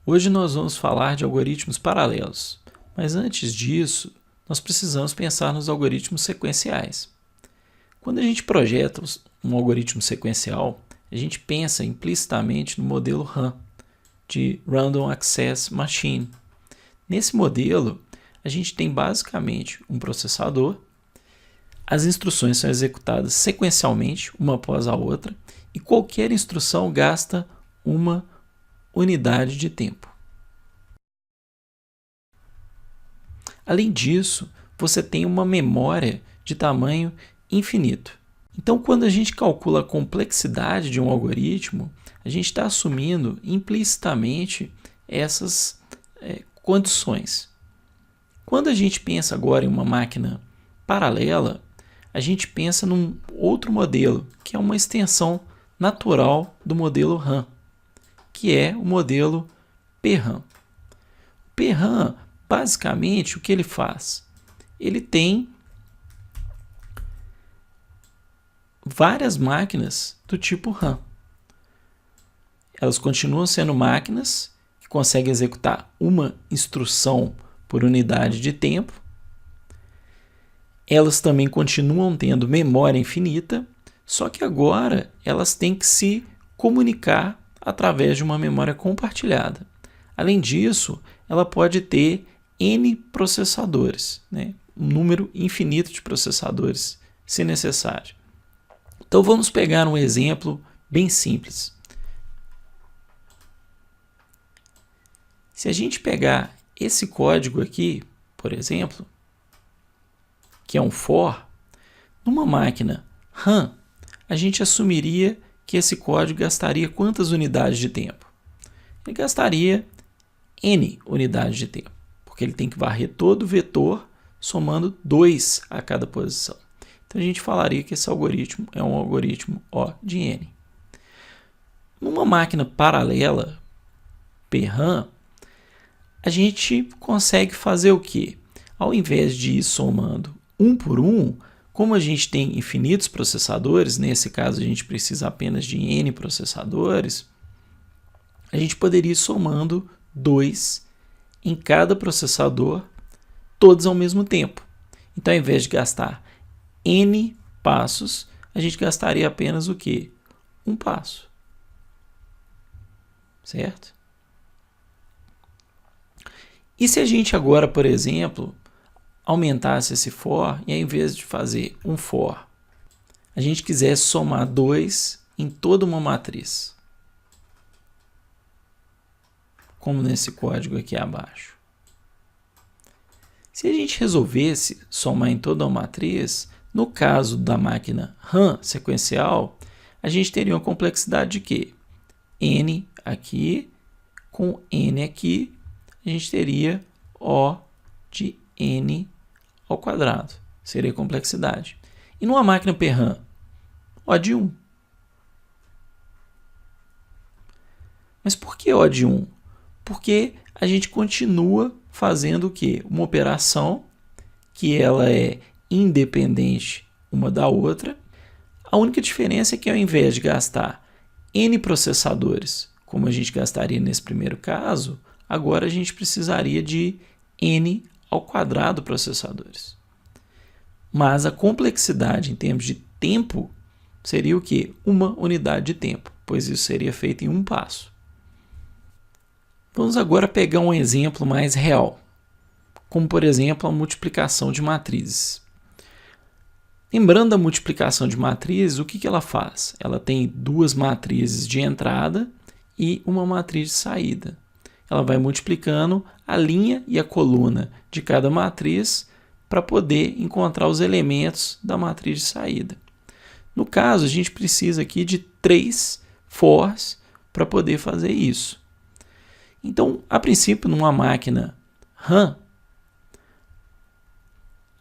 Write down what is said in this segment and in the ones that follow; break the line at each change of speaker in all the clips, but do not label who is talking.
Hoje nós vamos falar de algoritmos paralelos, mas antes disso, nós precisamos pensar nos algoritmos sequenciais. Quando a gente projeta um algoritmo sequencial, a gente pensa implicitamente no modelo RAM, de Random Access Machine. Nesse modelo, a gente tem basicamente um processador, as instruções são executadas sequencialmente, uma após a outra, e qualquer instrução gasta uma unidade de tempo. Além disso, você tem uma memória de tamanho infinito. Então, quando a gente calcula a complexidade de um algoritmo, a gente está assumindo implicitamente essas condições. Quando a gente pensa agora em uma máquina paralela, a gente pensa num outro modelo, que é uma extensão natural do modelo RAM, que é o modelo PRAM. O PRAM, basicamente, o que ele faz? Ele tem várias máquinas do tipo RAM. Elas continuam sendo máquinas que conseguem executar uma instrução por unidade de tempo. Elas também continuam tendo memória infinita, só que agora elas têm que se comunicar através de uma memória compartilhada. Além disso, ela pode ter N processadores, um número infinito de processadores, se necessário. Então vamos pegar um exemplo bem simples. Se a gente pegar esse código aqui, por exemplo, que é um for, numa máquina RAM, a gente assumiria que esse código gastaria quantas unidades de tempo? Ele gastaria N unidades de tempo, porque ele tem que varrer todo o vetor somando 2 a cada posição. Então a gente falaria que esse algoritmo é um algoritmo O de N. Numa máquina paralela, PRAM, a gente consegue fazer o quê? Ao invés de ir somando um por um, como a gente tem infinitos processadores, nesse caso a gente precisa apenas de N processadores, a gente poderia ir somando 2 em cada processador, todos ao mesmo tempo. Então, ao invés de gastar N passos, a gente gastaria apenas o quê? Um passo. Certo? E se a gente agora, por exemplo, aumentasse esse for e ao invés de fazer um for, a gente quisesse somar 2 em toda uma matriz, como nesse código aqui abaixo. Se a gente resolvesse somar em toda uma matriz, no caso da máquina RAM sequencial, a gente teria uma complexidade de quê? N aqui com N aqui, a gente teria O de N ao quadrado. Seria a complexidade. E numa máquina PRAM, O de 1. Mas por que O de 1? Porque a gente continua fazendo o quê? Uma operação que ela é independente uma da outra. A única diferença é que ao invés de gastar N processadores, como a gente gastaria nesse primeiro caso, agora a gente precisaria de N ao quadrado processadores. Mas a complexidade em termos de tempo seria o quê? Uma unidade de tempo, pois isso seria feito em um passo. Vamos agora pegar um exemplo mais real, como por exemplo a multiplicação de matrizes. Lembrando da multiplicação de matrizes, o que ela faz? Ela tem duas matrizes de entrada e uma matriz de saída. Ela vai multiplicando a linha e a coluna de cada matriz para poder encontrar os elementos da matriz de saída. No caso, a gente precisa aqui de 3 fors para poder fazer isso. Então, a princípio, numa máquina RAM,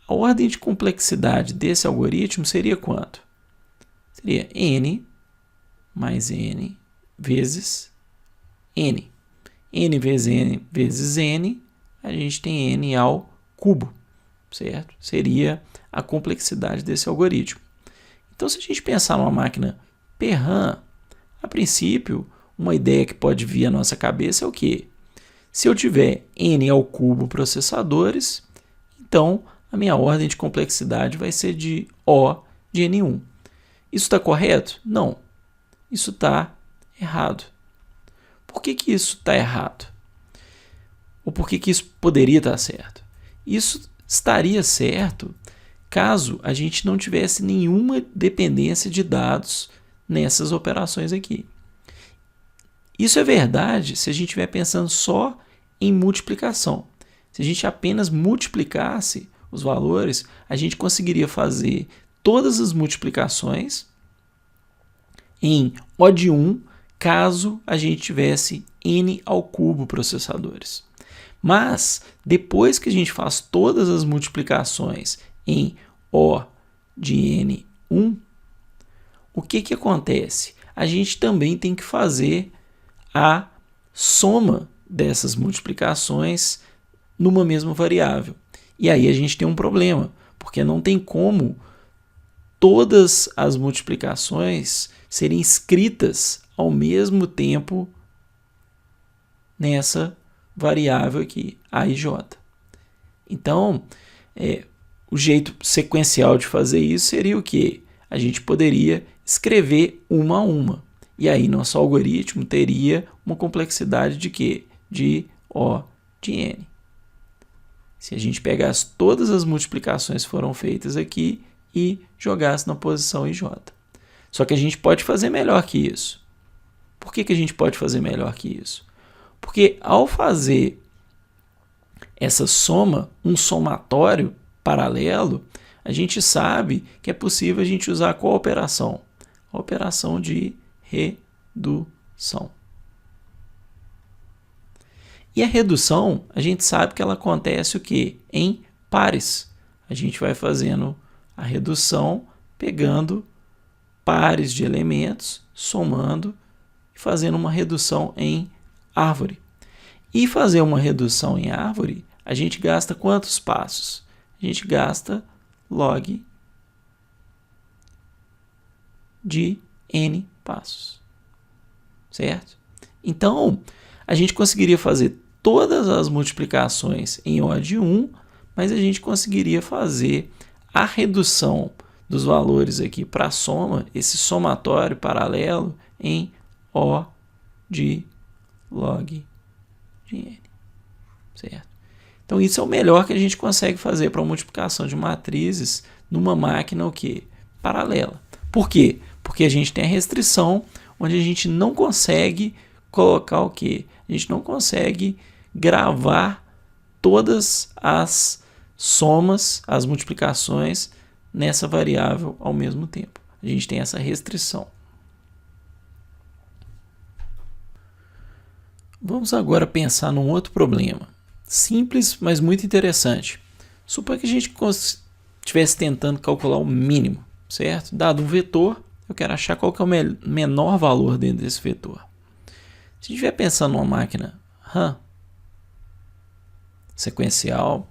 a ordem de complexidade desse algoritmo seria quanto? Seria N mais N vezes N. N vezes N vezes N, a gente tem N ao cubo, certo? Seria a complexidade desse algoritmo. Então, se a gente pensar numa máquina PRAM, a princípio, uma ideia que pode vir à nossa cabeça é o quê? Se eu tiver n ao cubo processadores, então a minha ordem de complexidade vai ser de O de N1. Isso está correto? Não. Isso está errado. Por que isso está errado? Ou por que isso poderia estar certo? Isso estaria certo caso a gente não tivesse nenhuma dependência de dados nessas operações aqui. Isso é verdade se a gente estiver pensando só em multiplicação. Se a gente apenas multiplicasse os valores, a gente conseguiria fazer todas as multiplicações em O de 1, caso a gente tivesse n ao cubo processadores. Mas, depois que a gente faz todas as multiplicações em O de N1, o que acontece? A gente também tem que fazer a soma dessas multiplicações numa mesma variável. E aí a gente tem um problema, porque não tem como todas as multiplicações serem escritas ao mesmo tempo nessa variável aqui, A e J. Então, o jeito sequencial de fazer isso seria o quê? A gente poderia escrever uma a uma. E aí nosso algoritmo teria uma complexidade de quê? De O de N. Se a gente pegasse todas as multiplicações que foram feitas aqui e jogasse na posição IJ. Só que a gente pode fazer melhor que isso. Por que a gente pode fazer melhor que isso? Porque ao fazer essa soma, um somatório paralelo, a gente sabe que é possível a gente usar qual operação? A operação de redução. E a redução, a gente sabe que ela acontece o quê? Em pares. A gente vai fazendo a redução, pegando pares de elementos, somando e fazendo uma redução em árvore. E fazer uma redução em árvore, a gente gasta quantos passos? A gente gasta log de n passos. Certo? Então, a gente conseguiria fazer todas as multiplicações em O de 1, mas a gente conseguiria fazer a redução dos valores aqui para a soma, esse somatório paralelo, em O de log de n. Certo? Então, isso é o melhor que a gente consegue fazer para a multiplicação de matrizes numa máquina o quê? Paralela. Por quê? Porque a gente tem a restrição onde a gente não consegue colocar o quê? A gente não consegue gravar todas as somas, as multiplicações nessa variável ao mesmo tempo. A gente tem essa restrição. Vamos agora pensar num outro problema. Simples, mas muito interessante. Suponha que a gente estivesse tentando calcular o mínimo, certo? Dado um vetor, eu quero achar qual que é o menor valor dentro desse vetor. Se estiver pensando numa máquina RAM sequencial,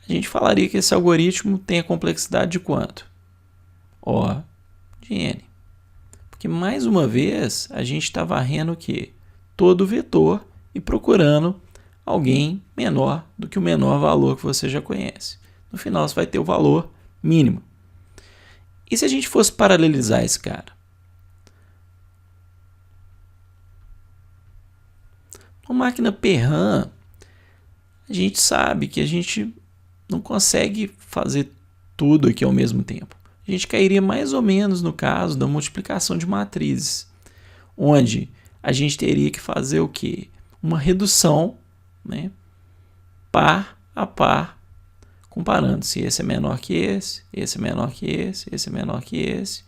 a gente falaria que esse algoritmo tem a complexidade de quanto? O de n. Porque, mais uma vez, a gente está varrendo o quê? Todo o vetor e procurando alguém menor do que o menor valor que você já conhece. No final, você vai ter o valor mínimo. E se a gente fosse paralelizar esse cara? Uma máquina PRAM, a gente sabe que a gente não consegue fazer tudo aqui ao mesmo tempo. A gente cairia mais ou menos no caso da multiplicação de matrizes, onde a gente teria que fazer o quê? Uma redução, né, par a par, comparando se esse é menor que esse é menor que esse é menor que esse,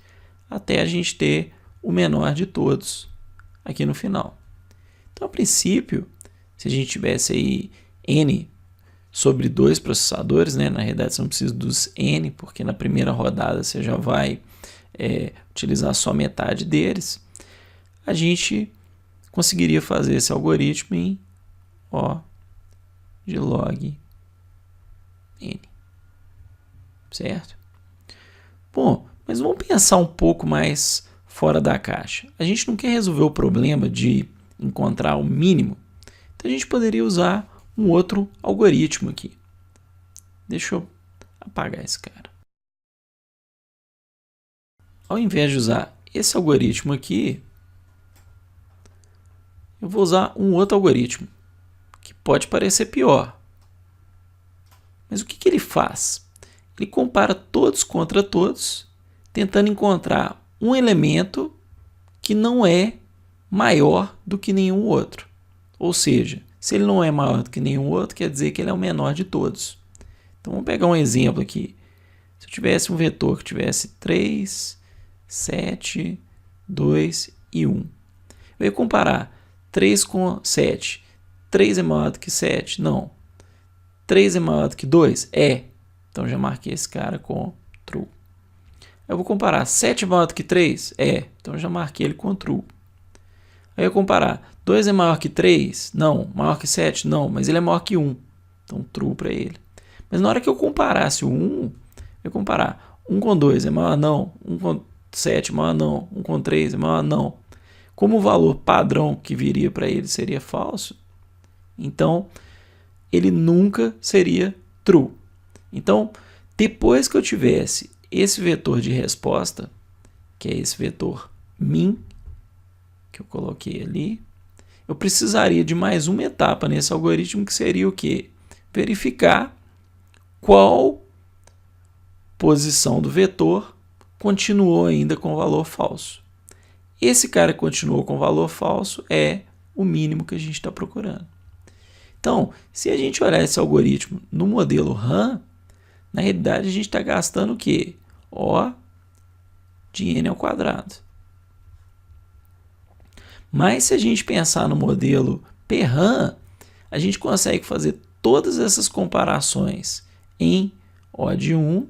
até a gente ter o menor de todos aqui no final. Então, a princípio, se a gente tivesse aí n sobre 2 processadores, né, na realidade você não precisa dos n, porque na primeira rodada você já vai utilizar só metade deles, a gente conseguiria fazer esse algoritmo em O de log n. Certo? Bom, mas vamos pensar um pouco mais fora da caixa. A gente não quer resolver o problema de encontrar o mínimo. Então a gente poderia usar um outro algoritmo aqui. Deixa eu apagar esse cara. Ao invés de usar esse algoritmo aqui, eu vou usar um outro algoritmo, que pode parecer pior. Mas o que ele faz? Ele compara todos contra todos, tentando encontrar um elemento que não é maior do que nenhum outro. Ou seja, se ele não é maior do que nenhum outro, quer dizer que ele é o menor de todos. Então vamos pegar um exemplo aqui. Se eu tivesse um vetor que tivesse 3, 7, 2 e 1. Eu ia comparar 3 com 7. 3 é maior do que 7? Não. 3 é maior do que 2? É. Então já marquei esse cara com true. Eu vou comparar 7 é maior do que 3? É. Então já marquei ele com true. Aí eu comparar 2 é maior que 3? Não. Maior que 7? Não. Mas ele é maior que 1. Então true para ele. Mas na hora que eu comparasse o 1, eu ia comparar 1 com 2 é maior? Não. 1 com 7 é maior? Não. 1 com 3 é maior? Não. Como o valor padrão que viria para ele seria falso, então ele nunca seria true. Então, depois que eu tivesse esse vetor de resposta, que é esse vetor min, que eu coloquei ali, eu precisaria de mais uma etapa nesse algoritmo, que seria o quê? Verificar qual posição do vetor continuou ainda com valor falso. Esse cara que continuou com valor falso é o mínimo que a gente está procurando. Então, se a gente olhar esse algoritmo no modelo RAM, na realidade a gente está gastando o quê? O de n ao quadrado. Mas se a gente pensar no modelo PRAM, a gente consegue fazer todas essas comparações em O de 1,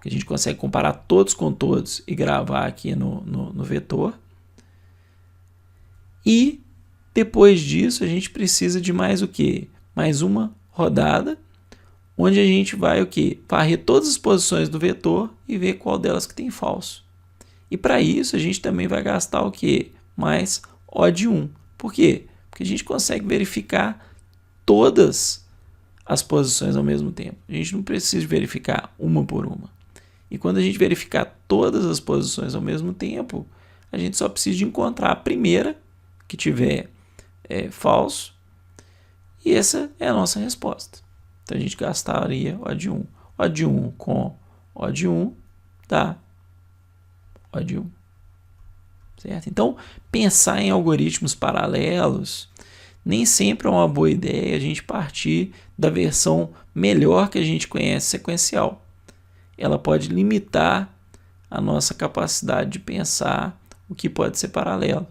que a gente consegue comparar todos com todos e gravar aqui no vetor. E depois disso a gente precisa de mais o quê? Mais uma rodada, onde a gente vai o quê? Varrer todas as posições do vetor e ver qual delas que tem falso. E para isso a gente também vai gastar o quê? Mais O de 1. Por quê? Porque a gente consegue verificar todas as posições ao mesmo tempo. A gente não precisa verificar uma por uma. E quando a gente verificar todas as posições ao mesmo tempo, a gente só precisa de encontrar a primeira que tiver falso, e essa é a nossa resposta. Então a gente gastaria O de 1. O de 1 com O de 1 dá O de 1. Certo? Então, pensar em algoritmos paralelos nem sempre é uma boa ideia a gente partir da versão melhor que a gente conhece sequencial. Ela pode limitar a nossa capacidade de pensar o que pode ser paralelo.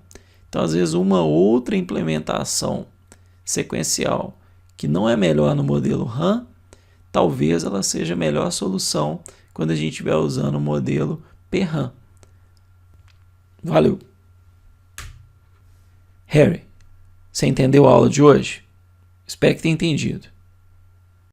Então, às vezes, uma outra implementação sequencial que não é melhor no modelo RAM, talvez ela seja a melhor solução quando a gente estiver usando o modelo PRAM. Valeu! Harry, você entendeu a aula de hoje? Espero que tenha entendido.